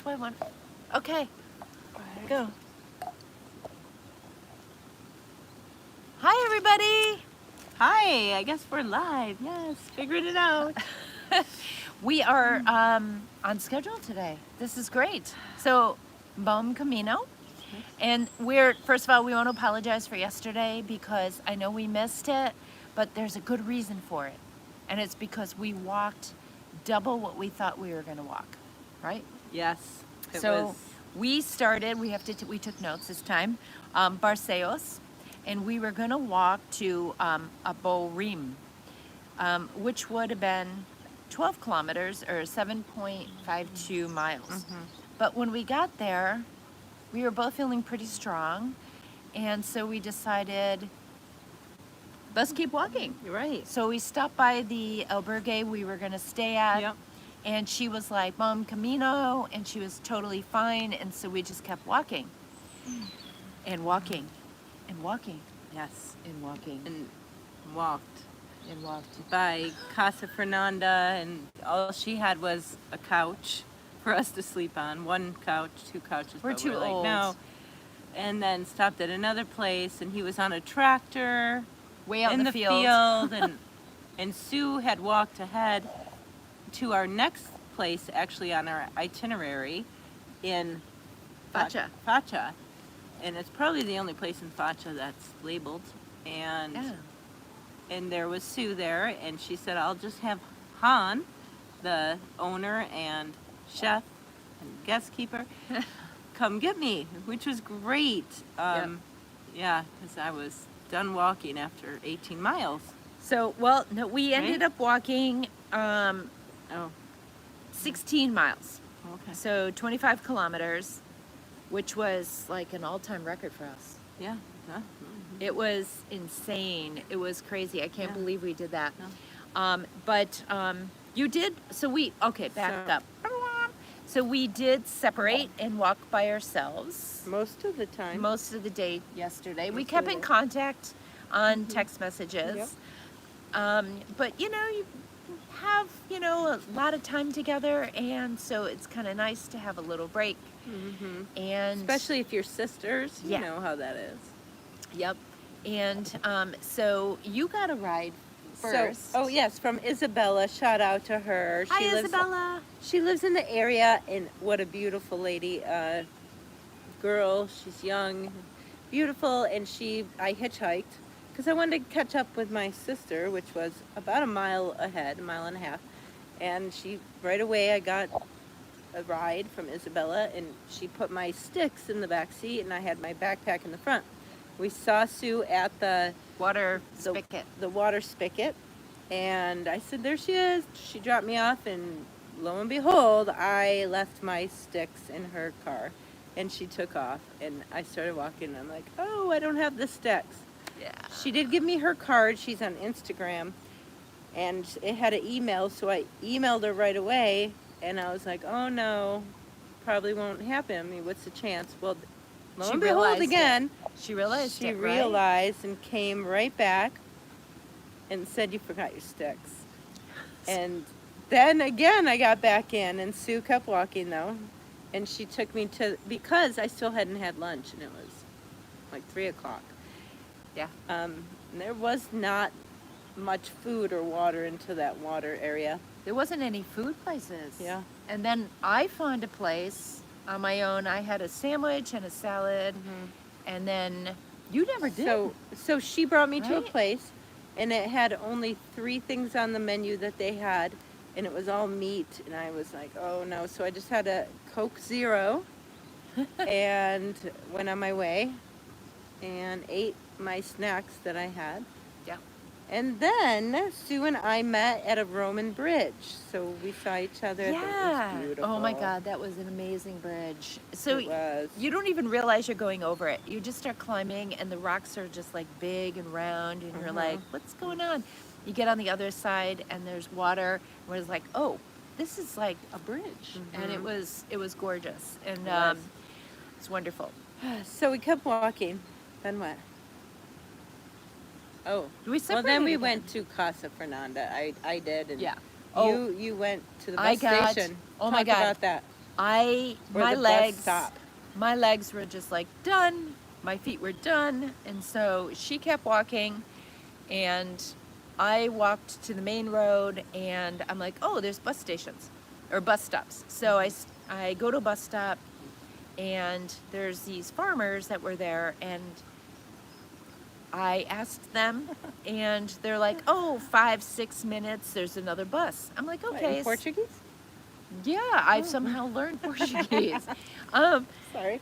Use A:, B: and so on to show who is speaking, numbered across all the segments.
A: why I want. Okay, go. Hi, everybody.
B: Hi, I guess we're live. Yes, figured it out.
A: We are on schedule today. This is great. So, Bom Camino. And first of all, we want to apologize for yesterday because I know we missed it, but there's a good reason for it. And it's because we walked double what we thought we were going to walk, right?
B: Yes.
A: We started, we took notes this time, Barceos, and we were going to walk to Aborim, which would have been 12 kilometers or 7.52 miles. But when we got there, we were both feeling pretty strong, and so we decided, let's keep walking.
B: You're right.
A: So we stopped by the albergue we were going to stay at.
B: Yep.
A: And she was like, Mom, Camino, and she was totally fine, and so we just kept walking. And walking. And walking.
B: Yes.
A: And walking.
B: And walked
A: And walked.
B: by Casa Fernanda, and all she had was a couch for us to sleep on. One couch, two couches.
A: We're
B: but
A: too
B: like,
A: old.
B: no. And then stopped at another place, and he was on a tractor
A: Way out
B: in the
A: field.
B: and Sue had walked ahead to our next place, actually on our itinerary, in
A: Facha.
B: Facha. And it's probably the only place in Facha that's labeled. And
A: Yeah.
B: and there was Sue there, and she said, I'll just have Han, the owner and chef and guest keeper, come get me, which was great. Yeah, because I was done walking after 18 miles.
A: So, well, no, we ended up walking
B: Oh,
A: 16 miles.
B: okay.
A: So 25 kilometers, which was like an all-time record for us.
B: Yeah. Huh?
A: It was insane. It was crazy. I can't
B: Yeah.
A: believe we did that.
B: No.
A: But you did, back
B: So-
A: up. So we did separate and walk by ourselves
B: Most of the time.
A: most of the day yesterday. We
B: Most
A: kept
B: of
A: in
B: the day.
A: contact on text messages.
B: Yep.
A: But you have, a lot of time together, and so it's kind of nice to have a little break. And
B: Especially if you're sisters, you
A: Yeah.
B: know how that is.
A: Yep. And so you got a ride first.
B: So, oh yes, from Isabella. Shout out to her.
A: Hi,
B: lives,
A: Isabella.
B: She lives in the area, and what a beautiful lady, girl. She's young, beautiful, and I hitchhiked because I wanted to catch up with my sister, which was about a mile ahead, a mile and a half. And right away I got a ride from Isabella, and she put my sticks in the back seat, and I had my backpack in the front. We saw Sue at the
A: Water spigot.
B: the water spigot, and I said, there she is. She dropped me off, and lo and behold, I left my sticks in her car, and she took off, and I started walking, and I'm like, oh, I don't have the sticks.
A: Yeah.
B: She did give me her card. She's on Instagram, and it had an email, so I emailed her right away, and I was like, oh no, probably won't happen. I mean, what's the chance? Well, lo
A: She
B: and behold,
A: realized
B: again,
A: She realized
B: she
A: it, right?
B: realized and came right back and said, you forgot your sticks. And then again, I got back in, and Sue kept walking though, and she took me because I still hadn't had lunch, and it was like 3 o'clock.
A: Yeah.
B: There was not much food or water into that water area.
A: There wasn't any food places.
B: Yeah.
A: And then I found a place on my own. I had a sandwich and a salad, and then you never did.
B: So she brought me to a
A: Right?
B: place, and it had only 3 things on the menu that they had, and it was all meat, and I was like, oh no. So I just had a Coke Zero and went on my way and ate my snacks that I had.
A: Yeah.
B: And then Sue and I met at a Roman bridge, so we saw each other. It was beautiful.
A: Oh my God, that was an amazing bridge. So
B: It was.
A: you don't even realize you're going over it. You just start climbing, and the rocks are just like big and round, and you're like, what's going on? You get on the other side, and there's water, where it's like, oh, this is like a bridge. And it was gorgeous, and
B: was.
A: it's wonderful.
B: So we kept walking. Then what? Oh,
A: We
B: well
A: separated
B: then we
A: again.
B: went to Casa Fernanda. I did. And
A: Yeah.
B: You went to the
A: I
B: bus
A: got-
B: station.
A: oh my
B: Talk
A: God.
B: about that. Or
A: my
B: the bus
A: legs,
B: stop.
A: my legs were just like done. My feet were done, and so she kept walking, and I walked to the main road, and I'm like, oh, there's bus stations or bus stops. So I go to a bus stop, and there's these farmers that were there, and I asked them, and they're like, oh, 5-6 minutes, there's another bus. I'm like,
B: What,
A: okay.
B: in Portuguese?
A: Yeah, I've somehow learned Portuguese. Um,
B: Sorry.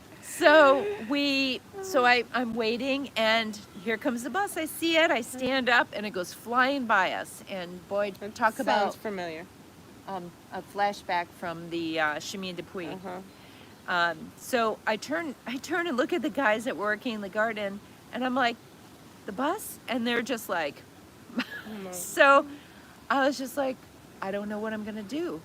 A: I'm waiting, and here comes the bus. I see it. I stand up, and it goes flying by us. And boy,
B: That
A: talk
B: sounds
A: about
B: familiar.
A: a flashback from the Chemin de Puy.
B: Uh-huh.
A: So I turn and look at the guys that were working in the garden, and I'm like, the bus? And they're just like, so I was just like, I don't know what I'm gonna do.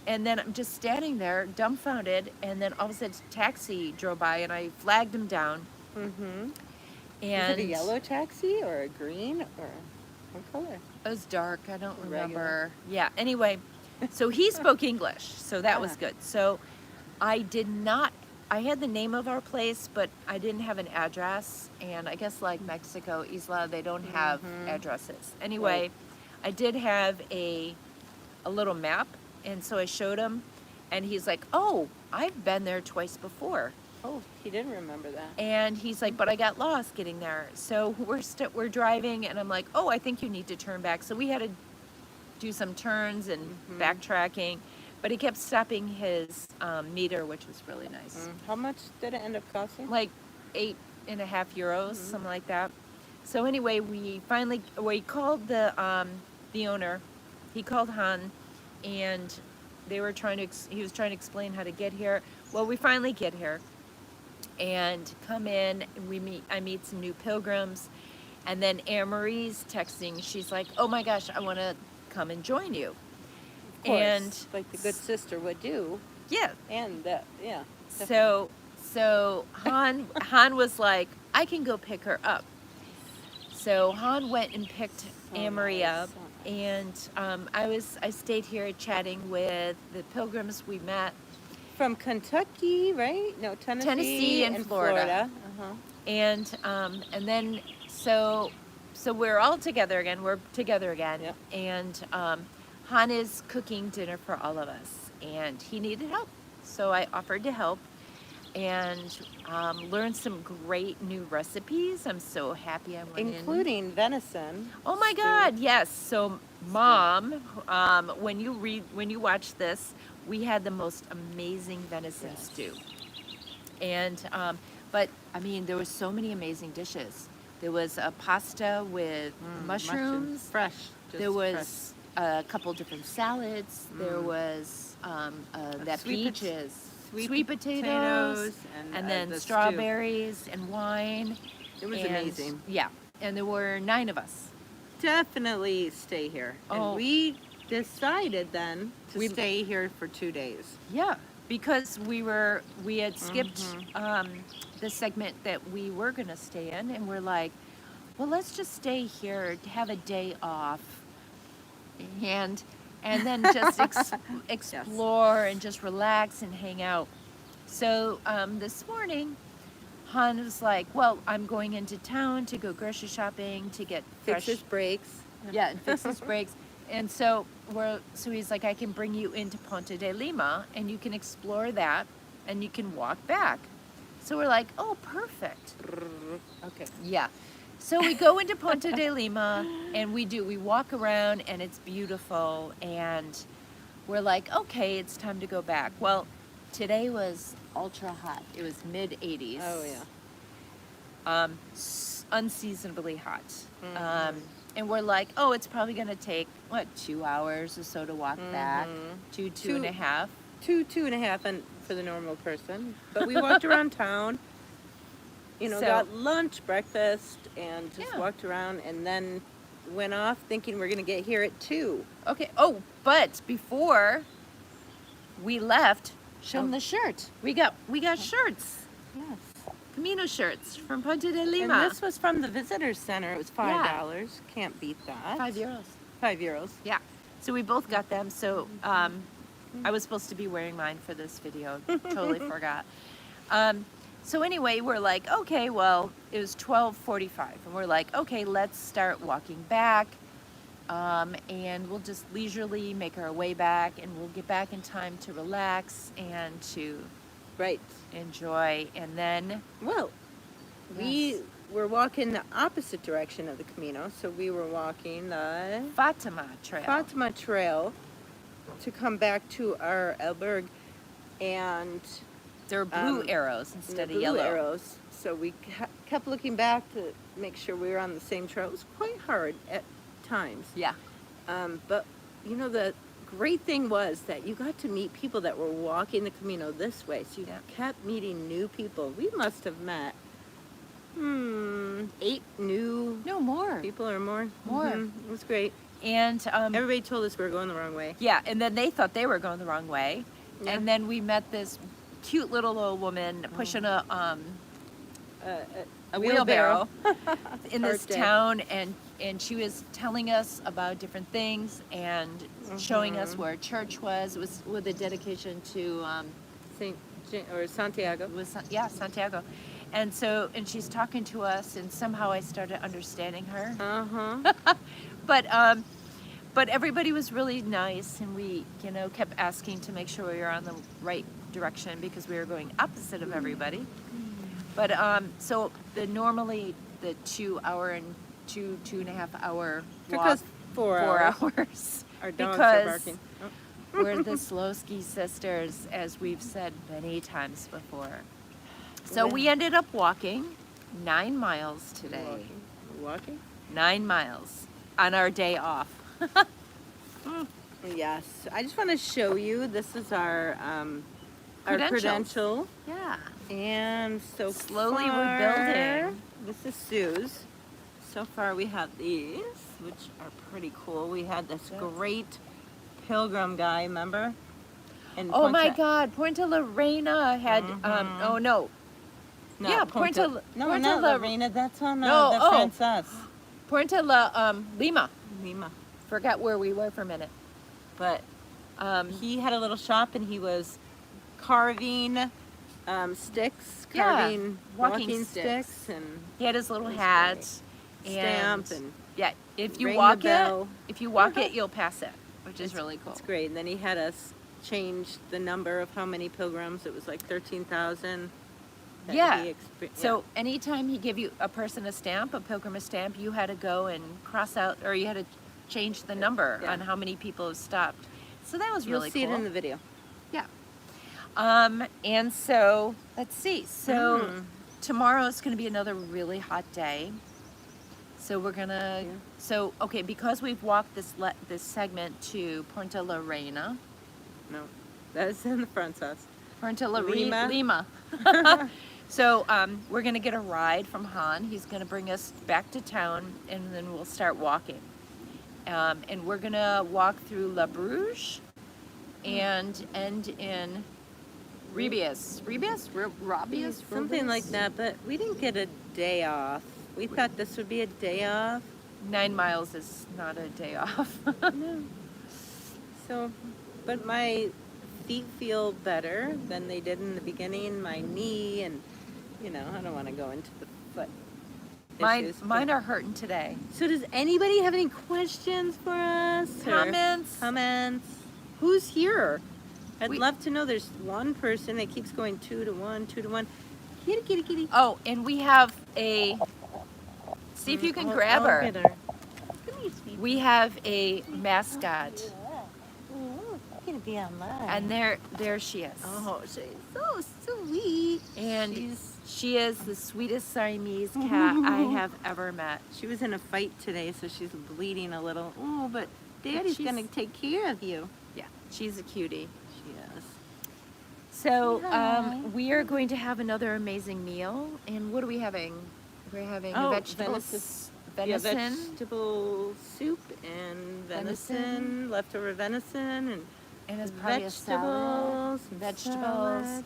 A: And then I'm just standing there, dumbfounded, and then all of a sudden a taxi drove by, and I flagged him down.
B: Mm-hmm.
A: And
B: Is it a yellow taxi or a green or what color?
A: it was dark, I don't
B: Regular.
A: remember. Yeah, anyway, so he spoke English, so that was good. So I had the name of our place, but I didn't have an address, and I guess like Mexico, Isla, they don't have addresses. Anyway,
B: Right.
A: I did have a little map, and so I showed him, and he's like, oh, I've been there twice before.
B: Oh, he didn't remember that.
A: And he's like, but I got lost getting there. So we're driving, and I'm like, oh, I think you need to turn back. So we had to do some turns and backtracking, but he kept stopping his meter, which was really nice.
B: How much did it end up costing?
A: Like 8.5 euros, something like that. So anyway, we called the owner. He called Han, and they were he was trying to explain how to get here. Well, we finally get here and come in, and I meet some new pilgrims, and then Anne-Marie's texting. She's like, oh my gosh, I want to come and join you.
B: Of course,
A: And
B: like the good sister would do.
A: yeah,
B: And that, yeah.
A: so Han was like, I can go pick her up. So Han went and picked Anne-Marie up, and I stayed here chatting with the pilgrims we met.
B: From Kentucky, right? No,
A: Tennessee and Florida.
B: Uh-huh.
A: And then so we're all together again. We're together again.
B: Yep.
A: And Han is cooking dinner for all of us, and he needed help, so I offered to help, and learned some great new recipes. I'm so happy I went
B: Including venison.
A: Oh my God, yes. So Mom, when you watch this, we had the most amazing venison stew. And but I mean, there were so many amazing dishes. There was a pasta with mushrooms.
B: Fresh.
A: There was a couple different salads. There was that peaches, sweet potatoes, and then
B: the
A: strawberries and wine.
B: It was
A: and,
B: amazing.
A: Yeah, and there were 9 of us.
B: Definitely stay here.
A: Oh.
B: And we decided then to stay here for 2 days.
A: Yeah, because we had skipped the segment that we were gonna stay in, and we're like, well, let's just stay here, have a day off, and then just explore and just relax and hang out. So this morning, Han was like, well, I'm going into town to go grocery shopping to get fresh.
B: Fix his brakes.
A: Yeah, and fix his brakes. And so he's like, I can bring you into Ponto de Lima, and you can explore that, and you can walk back. So we're like, oh, perfect.
B: Okay.
A: Yeah. So we go into Ponto de Lima, and we walk around, and it's beautiful, and we're like, okay, it's time to go back. Well, today was ultra hot. It was mid-80s.
B: Oh, yeah.
A: Unseasonably hot. And we're like, oh, it's probably going to take, 2 hours or so to walk back? Two and a half?
B: 2.5 and for the normal person. But we walked around town, got lunch, breakfast, and just walked around, and then went off thinking we're going to get here at 2.
A: Okay. Oh, but before we left, show them the shirt. We got shirts.
B: Yes.
A: Camino shirts from Ponto de Lima.
B: And this was from the visitor center. It was $5. Can't beat that.
A: 5 euros.
B: 5 euros.
A: Yeah. So we both got them. So I was supposed to be wearing mine for this video. Totally forgot. So anyway, we're like, okay, well, it was 12:45, and we're like, okay, let's start walking back, and we'll just leisurely make our way back, and we'll get back in time to relax and to
B: Right.
A: enjoy. And then,
B: Well, we
A: Yes.
B: were walking the opposite direction of the Camino, so we were walking the
A: Fatima Trail.
B: Fatima Trail to come back to our Alberg, and
A: There were blue arrows instead
B: the
A: of
B: blue
A: yellow.
B: arrows. So we kept looking back to make sure we were on the same trail. It was quite hard at times.
A: Yeah.
B: But you know, the great thing was that you got to meet people that were walking the Camino this way. So you
A: Yeah.
B: kept meeting new people. We must have met 8 new
A: No more.
B: people or more.
A: More.
B: It was great.
A: And
B: Everybody told us we were going the wrong way.
A: yeah, and then they thought they were going the wrong way.
B: Yeah.
A: And then we met this cute little old woman pushing a wheelbarrow in this
B: Hard day.
A: town, and she was telling us about different things and showing us where church was. It was with a dedication to
B: Santiago.
A: Santiago. And so, and she's talking to us, and somehow I started understanding her. But everybody was really nice, and we, kept asking to make sure we were on the right direction because we were going opposite of everybody. But so normally the 2 hour and 2.5 hour
B: Took
A: walk,
B: us 4 hours.
A: 4 hours.
B: Our dogs are
A: because
B: barking.
A: we're the Slowski sisters, as we've said many times before. So we ended up walking 9 miles today.
B: Walking?
A: 9 miles on our day off.
B: Yes. I just want to show you. This is our credential.
A: Yeah.
B: And so
A: Slowly
B: far,
A: we're building.
B: This is Sue's. So far we have these, which are pretty cool. We had this
A: Yes.
B: great Pilgrim guy, remember? In
A: Oh my
B: Ponte-
A: God, Ponte Lima had, oh no.
B: No,
A: Yeah,
B: Ponte.
A: Ponte-
B: No,
A: Ponte
B: not
A: La-
B: Lorena. That's on
A: No,
B: the
A: oh.
B: Frances.
A: Lima.
B: Lima.
A: Forgot where we were for a minute.
B: But he had a little shop, and he was carving sticks,
A: Yeah,
B: carving
A: walking
B: walking
A: sticks.
B: sticks, and
A: He had his little
B: That's
A: hat.
B: stamp, and
A: Yeah, if you
B: ring
A: walk
B: the
A: it,
B: bell.
A: you'll pass it, which is really cool.
B: It's great. And then he had us change the number of how many pilgrims. It was like 13,000. that
A: Yeah.
B: he
A: So anytime he gave you a person a stamp, a pilgrim a stamp, you had to go and cross out, or you had to change the number
B: Yeah.
A: on how many people have stopped. So that was
B: You'll
A: really
B: see
A: cool.
B: it in the video.
A: Yeah. And so let's see. So tomorrow is going to be another really hot day. So we're gonna.
B: Yeah.
A: So okay, because we've walked this segment to Ponte Lima.
B: No, that's in the front sauce.
A: Ponte
B: Lima.
A: Lima. So we're gonna get a ride from Han. He's gonna bring us back to town, and then we'll start walking. And we're gonna walk through La Bruges and end in Rabius.
B: Something like that, but we didn't get a day off. We thought this would be a day off.
A: 9 miles is not a day off.
B: No. So, but my feet feel better than they did in the beginning. My knee, and I don't want to go into the foot issues.
A: Mine are hurting today.
B: So, does anybody have any questions for us? or Comments? Who's here? I'd love to know. There's one person that keeps going 2 to 1, 2 to 1. Kitty, kitty, kitty.
A: Oh, and we have a. See if you can grab
B: I'll
A: her.
B: get her. Come here, sweetie.
A: We have a mascot,
B: Ooh, gonna be online.
A: and there she is.
B: Oh, she's so sweet.
A: And she is the sweetest Siamese cat I have ever met.
B: She was in a fight today, so she's bleeding a little. Oh, but Daddy's
A: she's-
B: gonna take care of you.
A: Yeah, she's a cutie.
B: She is.
A: So
B: Hi.
A: we are going to have another amazing meal. And what are we having? We're having vegetables, venison.
B: Yeah, vegetable soup and venison, leftover venison, and
A: And it's probably a salad. Vegetables.
B: Han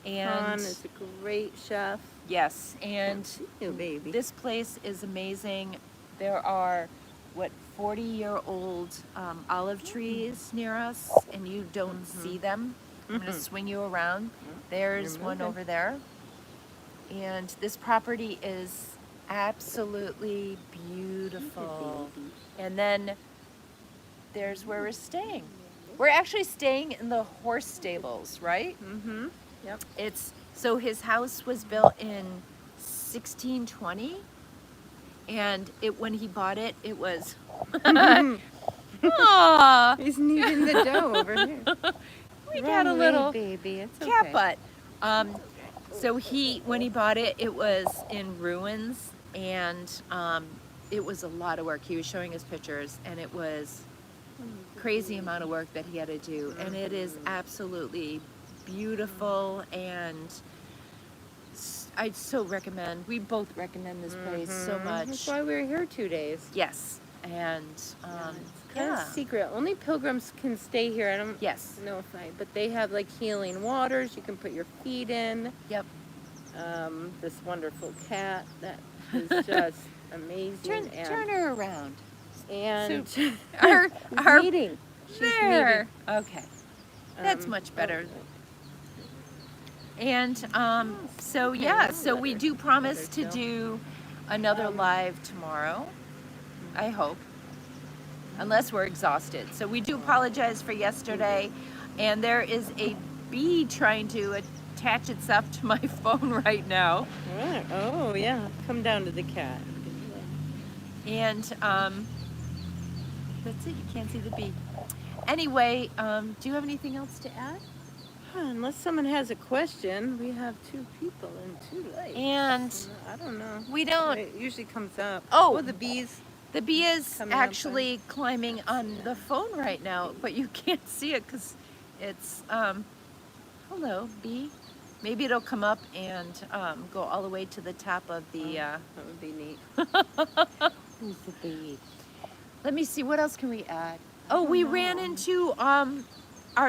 A: And
B: is a great chef.
A: yes, and
B: New baby.
A: this place is amazing. There are, 40-year-old olive trees near us, and you don't see them. I'm going to swing you around. There's
B: You're
A: one
B: moving.
A: over there. And this property is absolutely beautiful. And then there's where we're staying. We're actually staying in the horse stables, right?
B: Mm-hmm. Yep.
A: So his house was built in 1620, and when he bought it, it was. Aw,
B: He's kneading the dough over here.
A: we got
B: Wrong
A: a
B: way,
A: little
B: baby. It's
A: cat
B: okay.
A: butt. So when he bought it, it was in ruins, and it was a lot of work. He was showing us pictures, and it was crazy amount of work that he had to do, and it is absolutely beautiful, and I so recommend. We both recommend this place so much.
B: That's why we were here 2 days.
A: Yes, and
B: It's kind
A: yeah,
B: of secret. Only pilgrims can stay here. I don't
A: yes,
B: know if but they have like healing waters. You can put your feet in.
A: yep.
B: This wonderful cat that is just amazing.
A: Turn her around.
B: And
A: Our
B: she's meeting. She's
A: there.
B: meeting.
A: Okay, that's much better. And so yeah, so we do promise to do another live tomorrow, I hope, unless we're exhausted. So we do apologize for yesterday, and there is a bee trying to attach itself to my phone right now.
B: Right. Oh yeah, come down to the cat.
A: And that's it, you can't see the bee. Anyway, do you have anything else to add?
B: Unless someone has a question, we have 2 people and 2 lights.
A: And
B: I don't know.
A: we don't.
B: It usually comes up.
A: Oh.
B: The bees.
A: The bee is
B: Coming up
A: actually climbing on the phone right now, but you can't see it because it's, hello, bee. Maybe it'll come up and go all the way to the top of the,
B: That would be neat. Who's the bee?
A: let me see, what else can we add? Oh, we ran into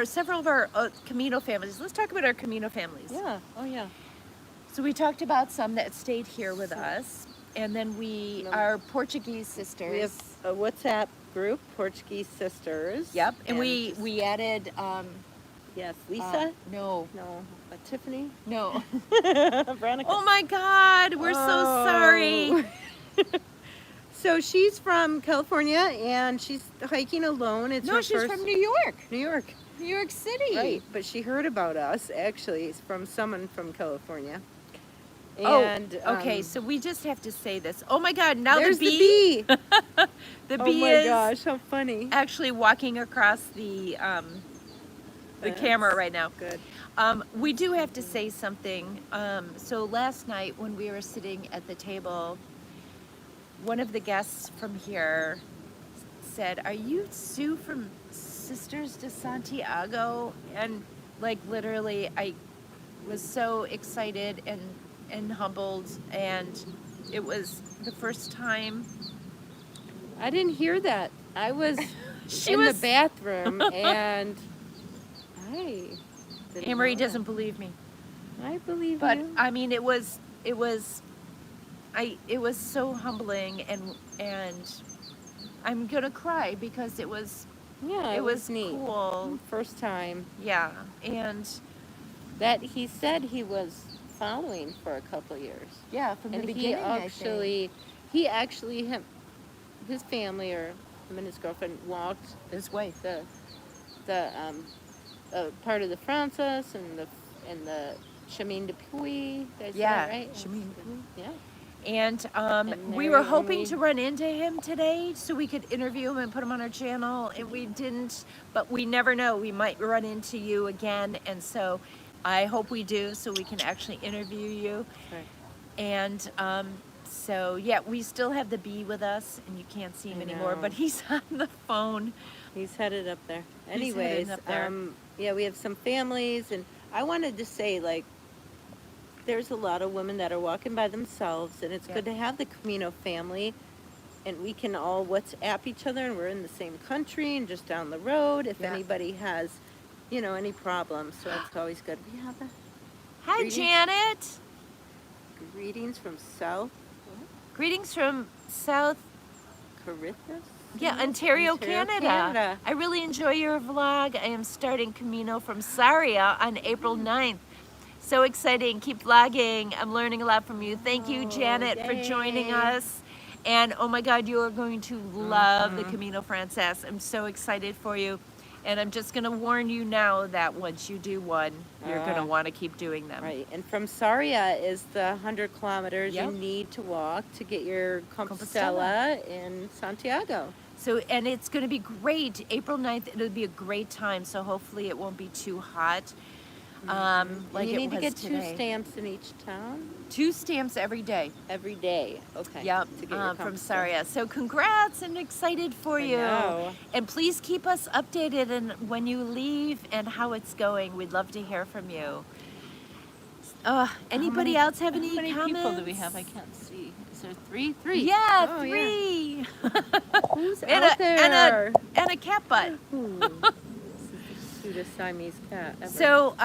A: several of our Camino families. Let's talk about our Camino families.
B: Yeah. Oh yeah.
A: So we talked about some that stayed here with us, and then our Portuguese sisters.
B: We have a WhatsApp group, Portuguese Sisters.
A: Yep, and we added.
B: Yes, Lisa.
A: No,
B: Tiffany.
A: no.
B: Veronica.
A: Oh my God, we're so sorry.
B: So she's from California and she's hiking alone. It's
A: No,
B: her
A: she's
B: first...
A: from New York,
B: New York.
A: New York City.
B: Right, but she heard about us actually from someone from California.
A: Oh,
B: And
A: okay. So we just have to say this. Oh my God! Now
B: there's
A: the bee.
B: the bee.
A: The
B: Oh
A: bee
B: my
A: is
B: gosh, how funny.
A: actually walking across the camera right now.
B: Good.
A: We do have to say something. So last night when we were sitting at the table, one of the guests from here said, "Are you Sue from Sisters de Santiago?" And like literally, I was so excited and humbled, and it was the first time.
B: I didn't hear that. I was
A: She
B: in
A: was-
B: the bathroom and
A: Amory doesn't believe me.
B: I believe
A: But
B: you.
A: I mean, it was so humbling, and I'm gonna cry because it was
B: Yeah,
A: it was
B: neat.
A: cool.
B: First time
A: Yeah, and
B: that he said he was following for a couple years.
A: yeah, from the
B: And
A: beginning,
B: he actually his family or him and his girlfriend walked
A: his wife.
B: the part of the Francis and the Chemin de Puy. Did I say
A: Yeah,
B: that right?
A: Chemin de Puy.
B: Yeah.
A: And
B: And
A: we
B: there-
A: were hoping
B: and
A: to run into him today so we could interview him and put him on our channel, and we didn't. But we never know; we might run into you again, and so I hope we do, so we can actually interview you.
B: Right.
A: And so yeah, we still have the bee with us, and you can't see him
B: I
A: anymore,
B: know.
A: but he's on the phone.
B: He's headed up there.
A: He's headed
B: Anyways,
A: up there.
B: yeah, we have some families, and I wanted to say, like, there's a lot of women that are walking by themselves, and it's
A: Yeah.
B: good to have the Camino family, and we can all WhatsApp each other, and we're in the same country and just down the road if
A: Yeah.
B: anybody has, any problems. So it's always good. We have
A: Hi,
B: Greetings.
A: Janet.
B: greetings from South
A: Greetings from South
B: Carithus.
A: Yeah, Ontario, Canada. I really enjoy your vlog. I am starting Camino from Sarria on April 9th. So exciting. Keep vlogging. I'm learning a lot from you. Thank you, Janet, for joining
B: yay.
A: us. And oh my God, you are going to love the Camino Frances. I'm so excited for you. And I'm just going to warn you now that once you do one, you're going to want to keep doing them.
B: Right, and from Sarria is the 100 kilometers
A: Yep.
B: you need to walk to get your
A: Compostela.
B: Compostela in Santiago.
A: So, and it's going to be great. April 9th, it'll be a great time. So hopefully it won't be too hot. Like
B: you
A: it
B: need to
A: was
B: get
A: today.
B: 2 stamps in each town
A: 2 stamps every day.
B: every day. Okay.
A: Yep,
B: To get your
A: from
B: Compostela.
A: Sarria. So congrats and excited for you.
B: know.
A: And please keep us updated and when you leave and how it's going. We'd love to hear from you. Anybody else have any
C: How many
A: comments?
C: people do we have? I can't see. Is there three?
A: Yeah,
B: Oh,
A: 3.
B: Who's
A: and,
B: out
A: a,
B: there?
A: and a cat butt.
B: Ooh, this is the cutest Siamese cat ever.
A: So,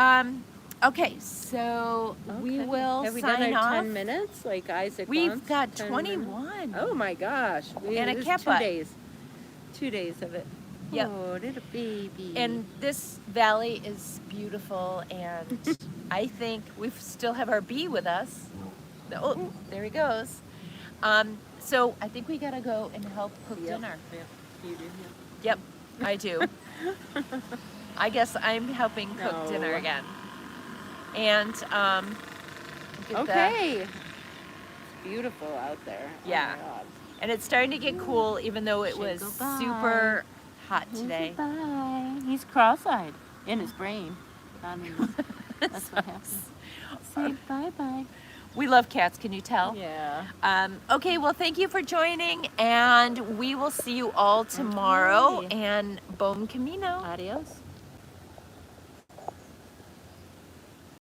A: okay, so we
B: Okay.
A: will
B: Have we
A: sign
B: done our
A: off.
B: 10 minutes like Isaac
A: We've
B: wants?
A: got
B: 10
A: 21.
B: minutes? Oh my gosh.
A: And a
B: There's
A: cat
B: 2
A: butt.
B: days. 2 days of it.
A: Yep.
B: Oh, little baby.
A: And this valley is beautiful, and I think we still have our bee with us. Oh, there he goes. So I think we gotta go and help cook dinner.
B: You do,
A: Yep, I do. I guess I'm helping cook
B: No.
A: dinner again. And get
B: Okay. It's beautiful out there.
A: Yeah.
B: Oh my God.
A: and it's starting to get cool, even though it was
C: goodbye.
A: super hot today.
C: Bye. He's cross-eyed in his brain. Not in his, that's what happens. Say bye-bye.
A: We love cats, can you tell?
B: Yeah.
A: Okay, well, thank you for joining, and we will see you all tomorrow.
C: Okay.
A: And Bon Camino.
C: Adios.